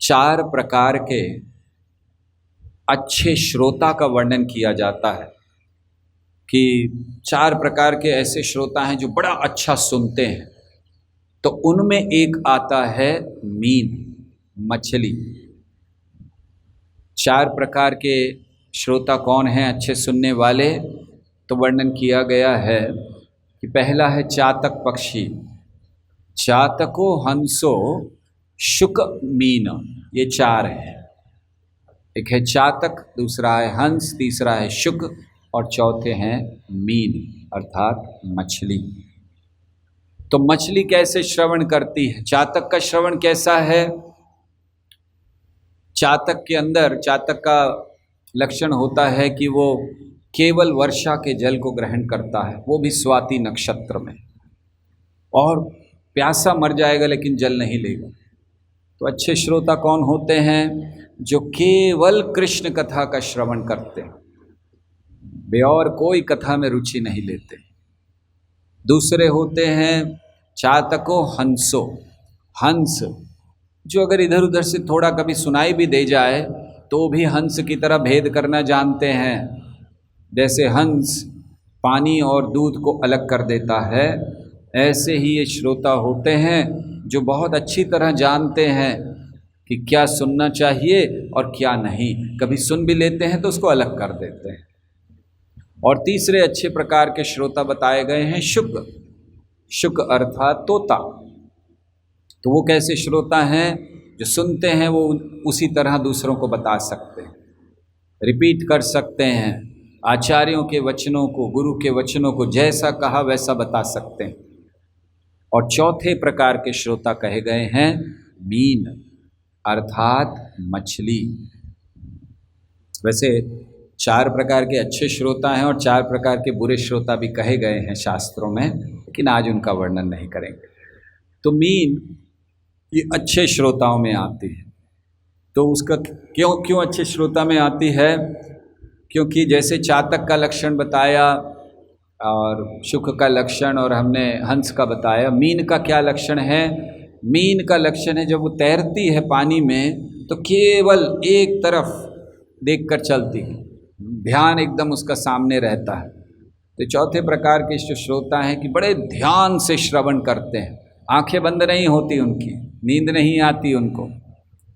4 प्रकार के अच्छे श्रोता का वर्णन किया जाता है कि 4 प्रकार के ऐसे श्रोता हैं जो बड़ा अच्छा सुनते हैं, तो उनमें एक आता है मीन, मछली। 4 प्रकार के श्रोता कौन हैं अच्छे सुनने वाले? तो वर्णन किया गया है कि पहला है चातक पक्षी, चातको हंसो शुक मीन। ये 4 हैं। एक है चातक, दूसरा है हंस, तीसरा है शुक और चौथे हैं मीन अर्थात मछली। तो मछली कैसे श्रवण करती है? चातक का श्रवण कैसा है? चातक के अंदर, चातक का लक्षण होता है कि वो केवल वर्षा के जल को ग्रहण करता है, वो भी स्वाति नक्षत्र में, और प्यासा मर जाएगा लेकिन जल नहीं लेगा। तो अच्छे श्रोता कौन होते हैं? जो केवल कृष्ण कथा का श्रवण करते हैं, वे और कोई कथा में रुचि नहीं लेते। दूसरे होते हैं चातको हंसो, हंस जो अगर इधर उधर से थोड़ा कभी सुनाई भी दे जाए तो भी हंस की तरह भेद करना जानते हैं। जैसे हंस पानी और दूध को अलग कर देता है, ऐसे ही ये श्रोता होते हैं जो बहुत अच्छी तरह जानते हैं कि क्या सुनना चाहिए और क्या नहीं। कभी सुन भी लेते हैं तो उसको अलग कर देते हैं। और तीसरे अच्छे प्रकार के श्रोता बताए गए हैं शुक, शुक अर्थात तोता। तो वो कैसे श्रोता हैं? जो सुनते हैं वो उसी तरह दूसरों को बता सकते हैं, रिपीट कर सकते हैं, आचार्यों के वचनों को, गुरु के वचनों को जैसा कहा वैसा बता सकते हैं। और चौथे प्रकार के श्रोता कहे गए हैं मीन अर्थात मछली। वैसे 4 प्रकार के अच्छे श्रोता हैं और 4 प्रकार के बुरे श्रोता भी कहे गए हैं शास्त्रों में, लेकिन आज उनका वर्णन नहीं करेंगे। तो मीन ये अच्छे श्रोताओं में आती है। तो उसका क्यों अच्छे श्रोता में आती है? क्योंकि जैसे चातक का लक्षण बताया और शुक का लक्षण और हमने हंस का बताया, मीन का क्या लक्षण है? मीन का लक्षण है जब वो तैरती है पानी में तो केवल एक तरफ देखकर चलती है, ध्यान एकदम उसका सामने रहता है। तो चौथे प्रकार के जो श्रोता हैं कि बड़े ध्यान से श्रवण करते हैं, आंखें बंद नहीं होती उनकी, नींद नहीं आती उनको,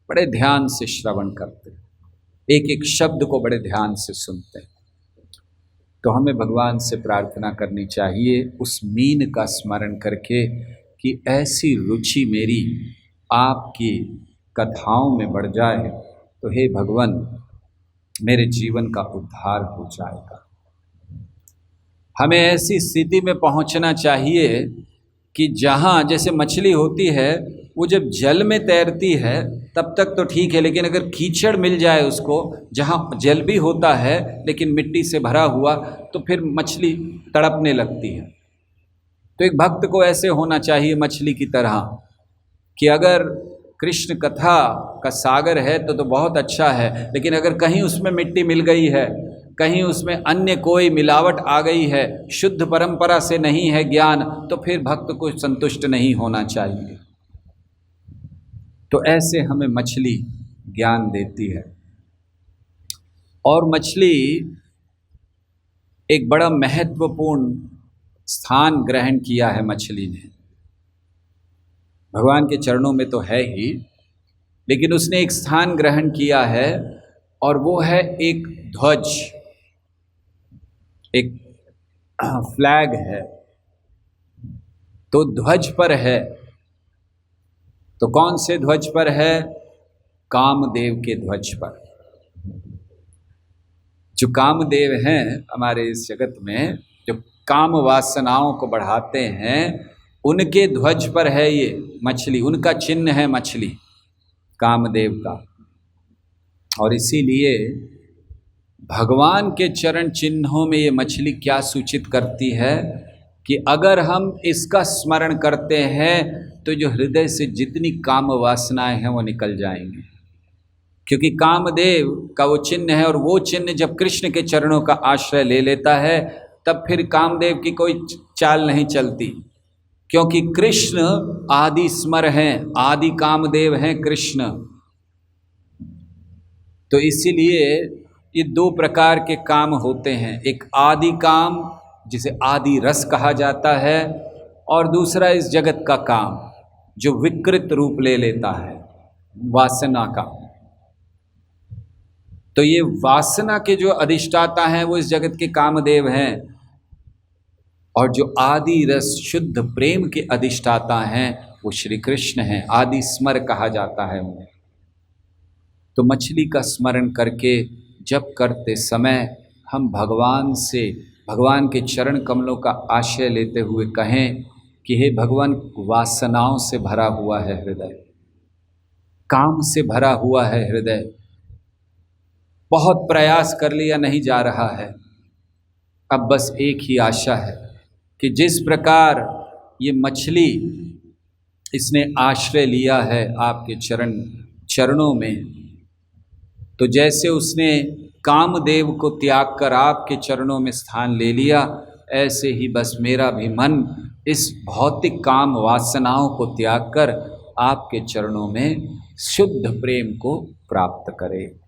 बड़े ध्यान से श्रवण करते हैं, एक एक शब्द को बड़े ध्यान से सुनते हैं। तो हमें भगवान से प्रार्थना करनी चाहिए उस मीन का स्मरण करके कि ऐसी रुचि मेरी आपकी कथाओं में बढ़ जाए तो हे भगवान मेरे जीवन का उद्धार हो जाएगा। हमें ऐसी स्थिति में पहुंचना चाहिए कि जहाँ जैसे मछली होती है वो जब जल में तैरती है तब तक तो ठीक है, लेकिन अगर कीचड़ मिल जाए उसको, जहाँ जल भी होता है लेकिन मिट्टी से भरा हुआ, तो फिर मछली तड़पने लगती है। तो एक भक्त को ऐसे होना चाहिए मछली की तरह कि अगर कृष्ण कथा का सागर है तो बहुत अच्छा है, लेकिन अगर कहीं उसमें मिट्टी मिल गई है, कहीं उसमें अन्य कोई मिलावट आ गई है, शुद्ध परंपरा से नहीं है ज्ञान, तो फिर भक्त को संतुष्ट नहीं होना चाहिए। तो ऐसे हमें मछली ज्ञान देती है। और मछली एक बड़ा महत्वपूर्ण स्थान ग्रहण किया है मछली ने, भगवान के चरणों में तो है ही, लेकिन उसने एक स्थान ग्रहण किया है और वो है एक ध्वज, एक फ्लैग है। तो ध्वज पर है, तो कौन से ध्वज पर है? कामदेव के ध्वज पर। जो कामदेव हैं हमारे इस जगत में, जो काम वासनाओं को बढ़ाते हैं, उनके ध्वज पर है ये मछली, उनका चिन्ह है मछली, कामदेव का। और इसीलिए भगवान के चरण चिन्हों में ये मछली क्या सूचित करती है कि अगर हम इसका स्मरण करते हैं तो जो हृदय से जितनी काम वासनाएं हैं वो निकल जाएंगी, क्योंकि कामदेव का वो चिन्ह है। और वो चिन्ह जब कृष्ण के चरणों का आश्रय ले लेता है तब फिर कामदेव की कोई चाल नहीं चलती, क्योंकि कृष्ण आदि स्मर हैं, आदि कामदेव हैं कृष्ण। तो इसीलिए ये 2 प्रकार के काम होते हैं, एक आदि काम जिसे आदि रस कहा जाता है, और दूसरा इस जगत का काम जो विकृत रूप ले लेता है, वासना का। तो ये वासना के जो अधिष्ठाता हैं वो इस जगत के कामदेव हैं, और जो आदि रस शुद्ध प्रेम के अधिष्ठाता हैं वो श्री कृष्ण हैं, आदि स्मर कहा जाता है उन्हें। तो मछली का स्मरण करके जप करते समय हम भगवान से, भगवान के चरण कमलों का आश्रय लेते हुए कहें कि हे भगवान, वासनाओं से भरा हुआ है हृदय, काम से भरा हुआ है हृदय, बहुत प्रयास कर लिया नहीं जा रहा है। अब बस एक ही आशा है कि जिस प्रकार ये मछली इसने आश्रय लिया है आपके चरणों में। तो जैसे उसने कामदेव को त्याग कर आपके चरणों में स्थान ले लिया, ऐसे ही बस मेरा भी मन इस भौतिक काम वासनाओं को त्याग कर आपके चरणों में शुद्ध प्रेम को प्राप्त करे।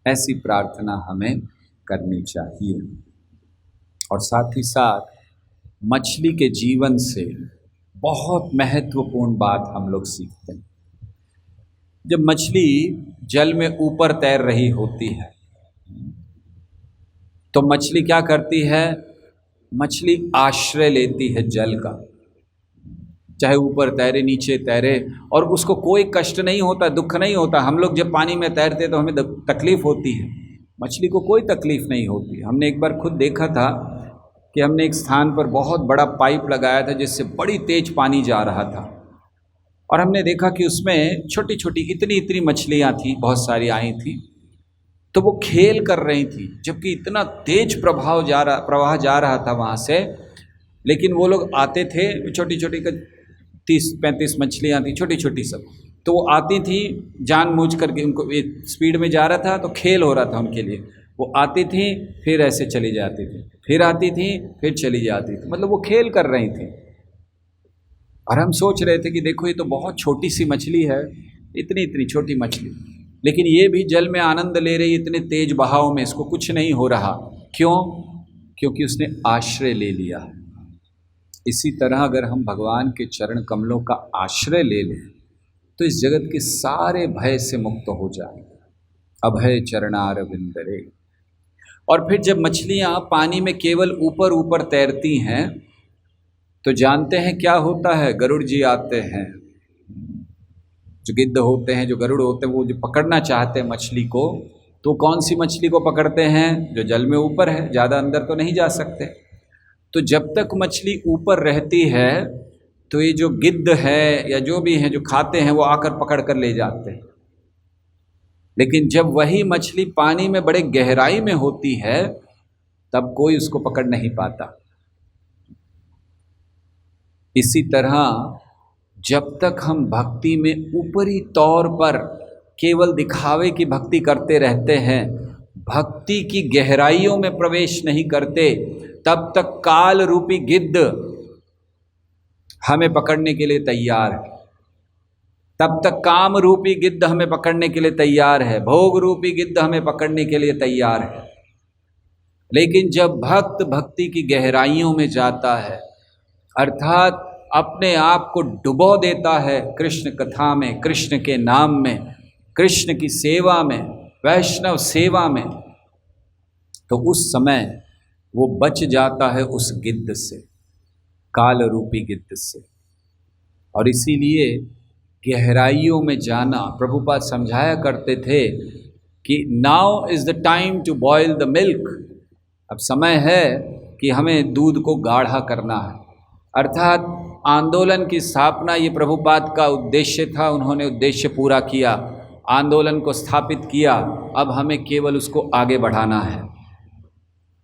ऐसी प्रार्थना हमें करनी चाहिए। और साथ ही साथ मछली के जीवन से बहुत महत्वपूर्ण बात हम लोग सीखते हैं। जब मछली जल में ऊपर तैर रही होती है तो मछली क्या करती है? मछली आश्रय लेती है जल का, चाहे ऊपर तैरे नीचे तैरे, और उसको कोई कष्ट नहीं होता, दुख नहीं होता। हम लोग जब पानी में तैरते तो हमें तकलीफ होती है, मछली को कोई तकलीफ नहीं होती। हमने एक बार खुद देखा था कि हमने एक स्थान पर बहुत बड़ा पाइप लगाया था जिससे बड़ी तेज पानी जा रहा था, और हमने देखा कि उसमें छोटी छोटी इतनी इतनी मछलियाँ थी, बहुत सारी आई थी। तो वो खेल कर रही थी, जबकि इतना तेज प्रवाह जा रहा था वहाँ से, लेकिन वो लोग आते थे, छोटी छोटी 30-35 मछलियाँ थी, छोटी छोटी सब। तो वो आती थी जानबूझ करके, उनको स्पीड में जा रहा था तो खेल हो रहा था उनके लिए। वो आती थी फिर ऐसे चली जाती थी, फिर आती थी फिर चली जाती थी, मतलब वो खेल कर रही थी। और हम सोच रहे थे कि देखो ये तो बहुत छोटी सी मछली है, इतनी इतनी छोटी मछली, लेकिन ये भी जल में आनंद ले रही, इतने तेज बहाव में, इसको कुछ नहीं हो रहा। क्यों? क्योंकि उसने आश्रय ले लिया। इसी तरह अगर हम भगवान के चरण कमलों का आश्रय ले लें तो इस जगत के सारे भय से मुक्त हो जाएं। अभय चरणारविंदरे। और फिर जब मछलियाँ पानी में केवल ऊपर ऊपर तैरती हैं तो जानते हैं क्या होता है? गरुड़ जी आते हैं, जो गिद्ध होते हैं, जो गरुड़ होते हैं, वो जो पकड़ना चाहते हैं मछली को, तो कौन सी मछली को पकड़ते हैं? जो जल में ऊपर है, ज़्यादा अंदर तो नहीं जा सकते। तो जब तक मछली ऊपर रहती है तो ये जो गिद्ध है या जो भी हैं जो खाते हैं वो आकर पकड़ कर ले जाते हैं। लेकिन जब वही मछली पानी में बड़े गहराई में होती है तब कोई उसको पकड़ नहीं पाता। इसी तरह जब तक हम भक्ति में ऊपरी तौर पर केवल दिखावे की भक्ति करते रहते हैं, भक्ति की गहराइयों में प्रवेश नहीं करते, तब तक काल रूपी गिद्ध हमें पकड़ने के लिए तैयार है। तब तक काम रूपी गिद्ध हमें पकड़ने के लिए तैयार है, भोग रूपी गिद्ध हमें पकड़ने के लिए तैयार है। लेकिन जब भक्त भक्ति की गहराइयों में जाता है, अर्थात अपने आप को डुबो देता है कृष्ण कथा में, कृष्ण के नाम में, कृष्ण की सेवा में, वैष्णव सेवा में, तो उस समय वो बच जाता है उस गिद्ध से, काल रूपी गिद्ध से। और इसीलिए गहराइयों में जाना, प्रभुपाद समझाया करते थे कि now is the time to boil the milk. अब समय है कि हमें दूध को गाढ़ा करना है। अर्थात आंदोलन की स्थापना ये प्रभुपाद का उद्देश्य था, उन्होंने उद्देश्य पूरा किया, आंदोलन को स्थापित किया। अब हमें केवल उसको आगे बढ़ाना है।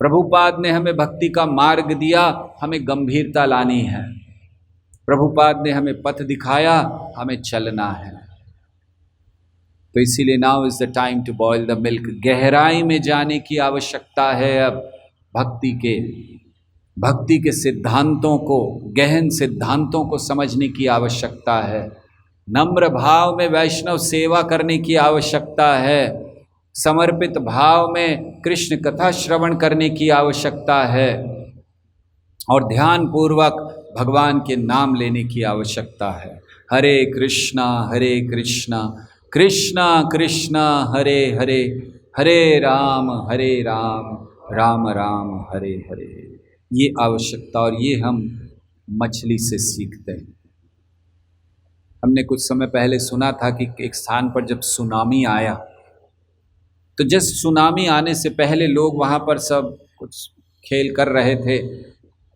प्रभुपाद ने हमें भक्ति का मार्ग दिया, हमें गंभीरता लानी है। प्रभुपाद ने हमें पथ दिखाया, हमें चलना है। तो इसीलिए now is the time to boil the milk. गहराई में जाने की आवश्यकता है अब भक्ति के सिद्धांतों को, गहन सिद्धांतों को समझने की आवश्यकता है। नम्र भाव में वैष्णव सेवा करने की आवश्यकता है। समर्पित भाव में कृष्ण कथा श्रवण करने की आवश्यकता है। और ध्यान पूर्वक भगवान के नाम लेने की आवश्यकता है। हरे कृष्णा कृष्णा कृष्णा हरे हरे, हरे राम राम राम हरे हरे। ये आवश्यकता, और ये हम मछली से सीखते हैं। हमने कुछ समय पहले सुना था कि एक स्थान पर जब सुनामी आया, तो जिस सुनामी आने से पहले लोग वहाँ पर सब कुछ खेल कर रहे थे,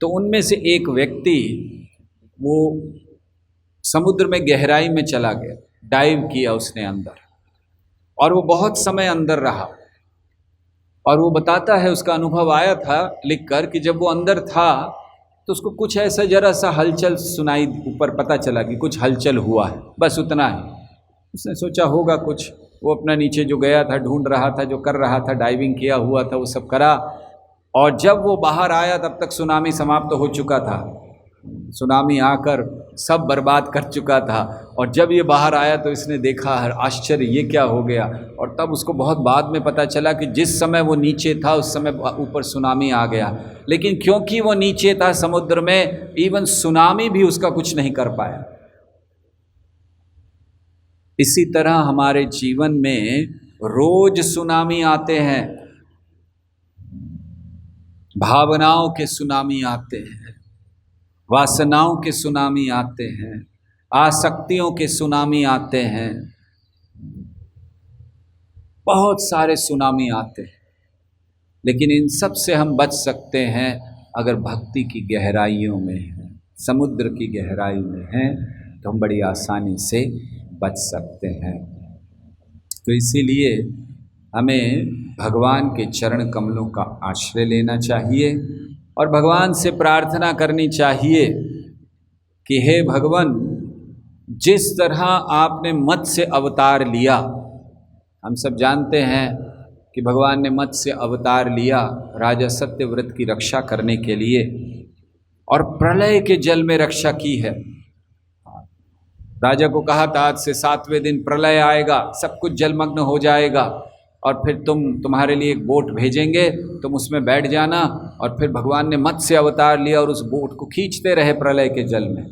तो उनमें से एक व्यक्ति वो समुद्र में गहराई में चला गया, डाइव किया उसने अंदर, और वो बहुत समय अंदर रहा। और वो बताता है, उसका अनुभव आया था लिखकर, कि जब वो अंदर था तो उसको कुछ ऐसा जरा सा हलचल सुनाई, ऊपर पता चला कि कुछ हलचल हुआ है, बस उतना है। उसने सोचा होगा कुछ, वो अपना नीचे जो गया था, ढूंढ रहा था, जो कर रहा था, डाइविंग किया हुआ था, वो सब करा। और जब वो बाहर आया तब तक सुनामी समाप्त हो चुका था, सुनामी आकर सब बर्बाद कर चुका था। और जब ये बाहर आया तो इसने देखा, आश्चर्य, ये क्या हो गया। और तब उसको बहुत बाद में पता चला कि जिस समय वो नीचे था उस समय ऊपर सुनामी आ गया, लेकिन क्योंकि वो नीचे था समुद्र में, इवन सुनामी भी उसका कुछ नहीं कर पाया। इसी तरह हमारे जीवन में रोज सुनामी आते हैं, भावनाओं के सुनामी आते हैं, वासनाओं के सुनामी आते हैं, आसक्तियों के सुनामी आते हैं, बहुत सारे सुनामी आते हैं। लेकिन इन सब से हम बच सकते हैं अगर भक्ति की गहराइयों में हैं, समुद्र की गहराई में हैं, तो हम बड़ी आसानी से बच सकते हैं। तो इसीलिए हमें भगवान के चरण कमलों का आश्रय लेना चाहिए और भगवान से प्रार्थना करनी चाहिए कि हे भगवान, जिस तरह आपने मत्स्य अवतार लिया, हम सब जानते हैं कि भगवान ने मत्स्य अवतार लिया राजा सत्यव्रत की रक्षा करने के लिए, और प्रलय के जल में रक्षा की है। राजा को कहा था आज से 7वें दिन प्रलय आएगा, सब कुछ जलमग्न हो जाएगा, और फिर तुम्हारे लिए एक बोट भेजेंगे, तुम उसमें बैठ जाना। और फिर भगवान ने मत्स्य अवतार लिया और उस बोट को खींचते रहे प्रलय के जल में।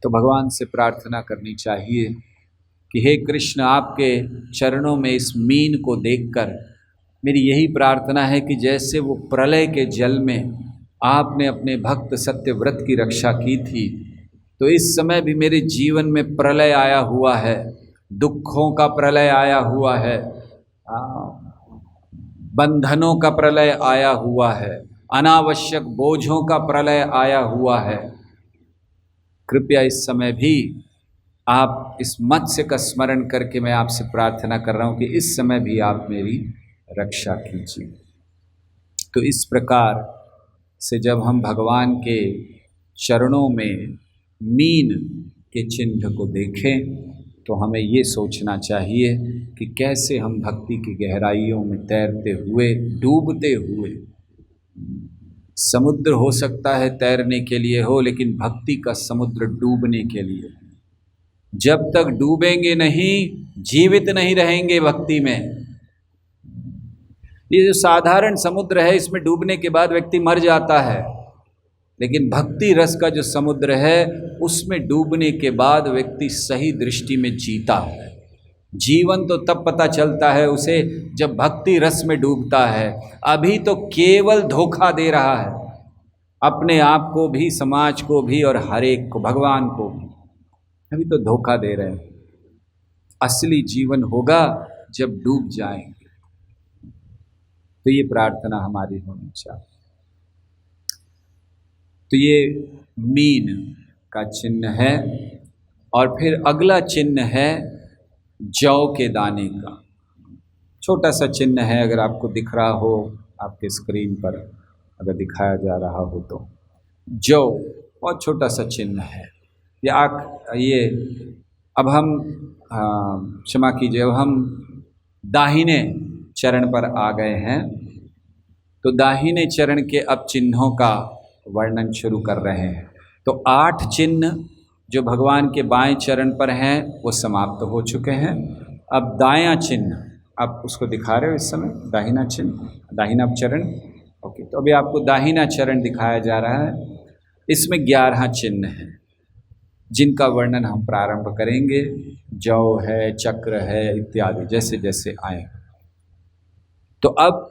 तो भगवान से प्रार्थना करनी चाहिए कि हे कृष्ण, आपके चरणों में इस मीन को देखकर मेरी यही प्रार्थना है कि जैसे वो प्रलय के जल में आपने अपने भक्त सत्यव्रत की रक्षा की थी, तो इस समय भी मेरे जीवन में प्रलय आया हुआ है, दुखों का प्रलय आया हुआ है, बंधनों का प्रलय आया हुआ है, अनावश्यक बोझों का प्रलय आया हुआ है। कृपया इस समय भी आप इस मत्स्य का स्मरण करके मैं आपसे प्रार्थना कर रहा हूँ कि इस समय भी आप मेरी रक्षा कीजिए। तो इस प्रकार से जब हम भगवान के चरणों में मीन के चिन्ह को देखें तो हमें ये सोचना चाहिए कि कैसे हम भक्ति की गहराइयों में तैरते हुए, डूबते हुए, समुद्र हो सकता है तैरने के लिए हो, लेकिन भक्ति का समुद्र डूबने के लिए। जब तक डूबेंगे नहीं, जीवित नहीं रहेंगे भक्ति में। ये जो साधारण समुद्र है, इसमें डूबने के बाद व्यक्ति मर जाता है, लेकिन भक्ति रस का जो समुद्र है उसमें डूबने के बाद व्यक्ति सही दृष्टि में जीता है। जीवन तो तब पता चलता है उसे जब भक्ति रस में डूबता है। अभी तो केवल धोखा दे रहा है, अपने आप को भी, समाज को भी, और हर एक को, भगवान को भी। अभी तो धोखा दे रहे हैं। असली जीवन होगा जब डूब जाएंगे। तो ये प्रार्थना हमारी होनी चाहिए। तो ये मीन का चिन्ह है। और फिर अगला चिन्ह है जौ के दाने का। छोटा सा चिन्ह है, अगर आपको दिख रहा हो आपके स्क्रीन पर, अगर दिखाया जा रहा हो तो जौ बहुत छोटा सा चिन्ह है। ये अब हम क्षमा कीजिए, अब हम दाहिने चरण पर आ गए हैं। तो दाहिने चरण के अब चिन्हों का वर्णन शुरू कर रहे हैं। तो 8 चिन्ह जो भगवान के बाएं चरण पर हैं वो समाप्त हो चुके हैं। अब दायां चिन्ह आप उसको दिखा रहे हो इस समय, दाहिना चिन्ह, दाहिना चरण। ओके, तो अभी आपको दाहिना चरण दिखाया जा रहा है। इसमें 11 चिन्ह हैं जिनका वर्णन हम प्रारंभ करेंगे। जौ है, चक्र है, इत्यादि जैसे जैसे आए। तो अब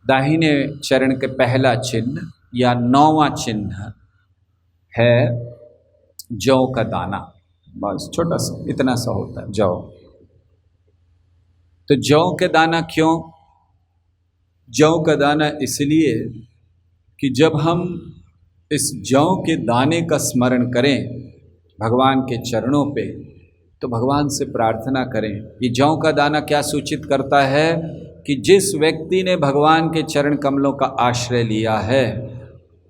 दाहिने चरण के पहला चिन्ह या 9वां चिन्ह है जौ का दाना। बस छोटा सा, इतना सा होता है जौ। तो जौ के दाना क्यों? जौ का दाना इसलिए कि जब हम इस जौ के दाने का स्मरण करें भगवान के चरणों पे, तो भगवान से प्रार्थना करें। ये जौ का दाना क्या सूचित करता है कि जिस व्यक्ति ने भगवान के चरण कमलों का आश्रय लिया है,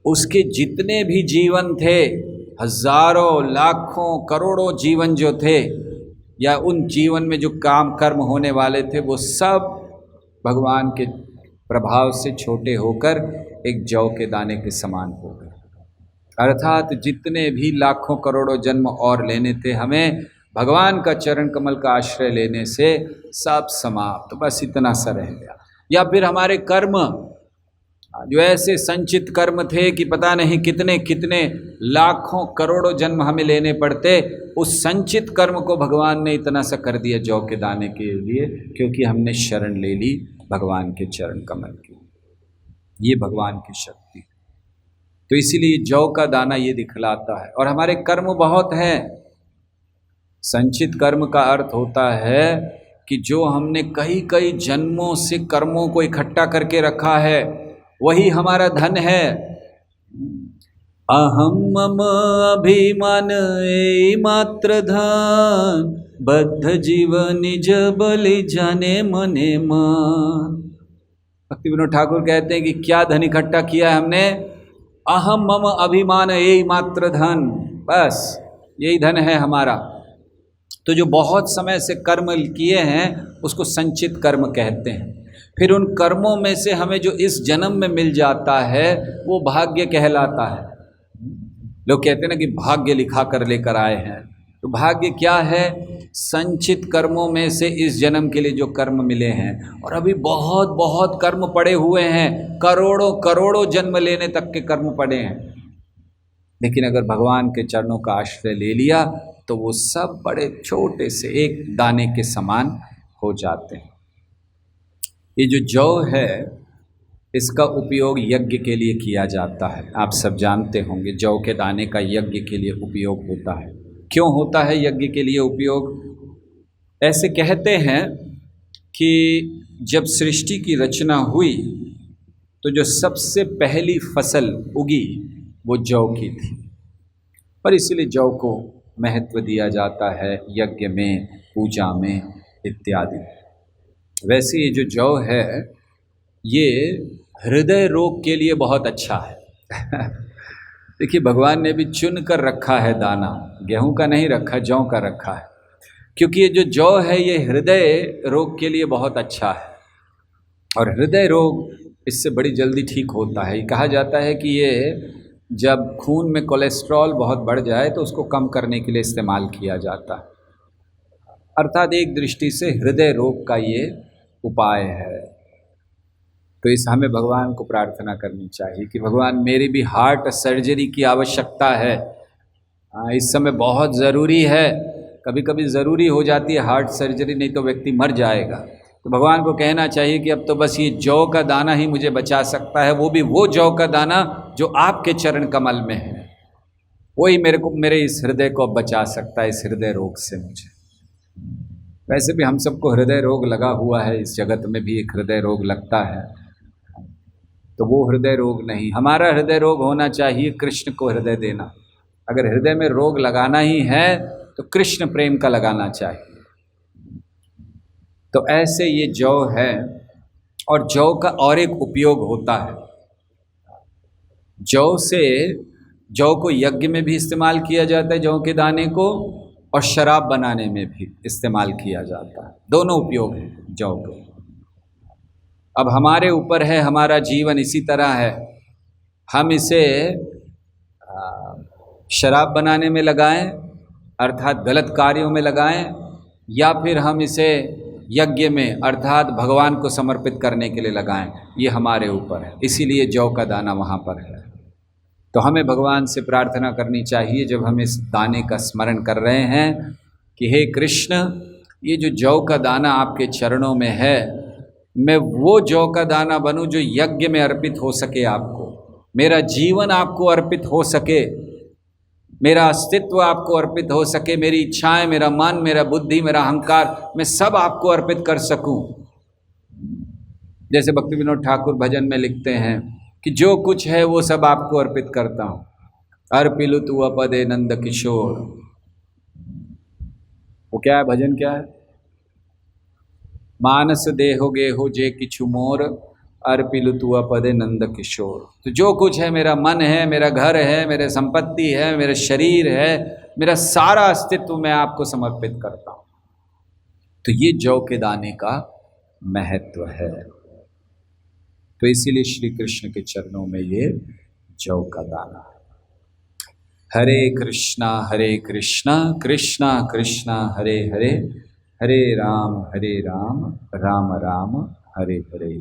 उसके जितने भी जीवन थे, हजारों लाखों करोड़ों जीवन जो थे, या उन जीवन में जो काम कर्म होने वाले थे, वो सब भगवान के प्रभाव से छोटे होकर एक जौ के दाने के समान हो गए। अर्थात जितने भी लाखों करोड़ों जन्म और लेने थे हमें, भगवान का चरण कमल का आश्रय लेने से सब समाप्त, तो बस इतना सा रह गया। या फिर हमारे कर्म जो ऐसे संचित कर्म थे कि पता नहीं कितने कितने लाखों करोड़ों जन्म हमें लेने पड़ते, उस संचित कर्म को भगवान ने इतना सा कर दिया जौ के दाने के लिए, क्योंकि हमने शरण ले ली भगवान के चरण कमल की। ये भगवान की शक्ति। तो इसीलिए जौ का दाना ये दिखलाता है। और हमारे कर्म बहुत हैं। संचित कर्म का अर्थ होता है कि जो हमने कई कई जन्मों से कर्मों को इकट्ठा करके रखा है, वही हमारा धन है। अहम मम अभिमान ए मात्र धन, बद्ध जीव निज बलि जाने मने मन। भक्ति विनोद ठाकुर कहते हैं कि क्या धन इकट्ठा किया है हमने? अहम मम अभिमान ए मात्र धन, बस यही धन है हमारा। तो जो बहुत समय से कर्म किए हैं उसको संचित कर्म कहते हैं। फिर उन कर्मों में से हमें जो इस जन्म में मिल जाता है वो भाग्य कहलाता है। लोग कहते हैं ना कि भाग्य लिखा कर लेकर आए हैं, तो भाग्य क्या है? संचित कर्मों में से इस जन्म के लिए जो कर्म मिले हैं। और अभी बहुत बहुत कर्म पड़े हुए हैं, करोड़ों करोड़ों जन्म लेने तक के कर्म पड़े हैं। लेकिन अगर भगवान के चरणों का आश्रय ले लिया तो वो सब बड़े छोटे से एक दाने के समान हो जाते हैं। ये जो जौ है, इसका उपयोग यज्ञ के लिए किया जाता है। आप सब जानते होंगे जौ के दाने का यज्ञ के लिए उपयोग होता है। क्यों होता है यज्ञ के लिए उपयोग? ऐसे कहते हैं कि जब सृष्टि की रचना हुई तो जो सबसे पहली फसल उगी वो जौ की थी, और इसीलिए जौ को महत्व दिया जाता है यज्ञ में, पूजा में इत्यादि। वैसे ये जो जौ है ये हृदय रोग के लिए बहुत अच्छा है। देखिए भगवान ने भी चुन कर रखा है दाना, गेहूं का नहीं रखा, जौ का रखा है, क्योंकि ये जो जौ है ये हृदय रोग के लिए बहुत अच्छा है। और हृदय रोग इससे बड़ी जल्दी ठीक होता है। ये कहा जाता है कि ये जब खून में कोलेस्ट्रॉल बहुत बढ़ जाए तो उसको कम करने के लिए इस्तेमाल किया जाता है। अर्थात एक दृष्टि से हृदय रोग का ये उपाय है। तो इस हमें भगवान को प्रार्थना करनी चाहिए कि भगवान मेरी भी हार्ट सर्जरी की आवश्यकता है, इस समय बहुत ज़रूरी है। कभी कभी ज़रूरी हो जाती है हार्ट सर्जरी, नहीं तो व्यक्ति मर जाएगा। तो भगवान को कहना चाहिए कि अब तो बस ये जौ का दाना ही मुझे बचा सकता है, वो भी वो जौ का दाना जो आपके चरण कमल में है, वही मेरे इस हृदय को बचा सकता है, इस हृदय रोग से मुझे। वैसे भी हम सबको हृदय रोग लगा हुआ है, इस जगत में भी एक हृदय रोग लगता है। तो वो हृदय रोग नहीं, हमारा हृदय रोग होना चाहिए कृष्ण को हृदय देना। अगर हृदय में रोग लगाना ही है तो कृष्ण प्रेम का लगाना चाहिए। तो ऐसे ये जौ है। और जौ का और एक उपयोग होता है, जौ को यज्ञ में भी इस्तेमाल किया जाता है, जौ के दाने को, और शराब बनाने में भी इस्तेमाल किया जाता है। दोनों उपयोग हैं जौ के। अब हमारे ऊपर है, हमारा जीवन इसी तरह है, हम इसे शराब बनाने में लगाएं अर्थात गलत कार्यों में लगाएं, या फिर हम इसे यज्ञ में अर्थात भगवान को समर्पित करने के लिए लगाएं, ये हमारे ऊपर है। इसीलिए जौ का दाना वहाँ पर है। तो हमें भगवान से प्रार्थना करनी चाहिए जब हम इस दाने का स्मरण कर रहे हैं कि हे कृष्ण, ये जो जौ का दाना आपके चरणों में है, मैं वो जौ का दाना बनूं जो यज्ञ में अर्पित हो सके आपको, मेरा जीवन आपको अर्पित हो सके, मेरा अस्तित्व आपको अर्पित हो सके, मेरी इच्छाएं, मेरा मन, मेरा बुद्धि, मेरा अहंकार, मैं सब आपको अर्पित कर सकूं। जैसे भक्ति विनोद ठाकुर भजन में लिखते हैं कि जो कुछ है वो सब आपको अर्पित करता हूँ, अर्पिलु तु अपदे नंद किशोर। वो क्या है भजन, क्या है? मानस देहो गेहो जे किछु मोर, अर्पिलु तुअ पदे नंद किशोर। तो जो कुछ है, मेरा मन है, मेरा घर है, मेरे संपत्ति है, मेरा शरीर है, मेरा सारा अस्तित्व मैं आपको समर्पित करता हूँ। तो ये जौ के दाने का महत्व है। तो इसीलिए श्री कृष्ण के चरणों में ये जौ का दाना है। हरे कृष्णा कृष्णा कृष्णा हरे हरे, हरे राम राम राम हरे हरे।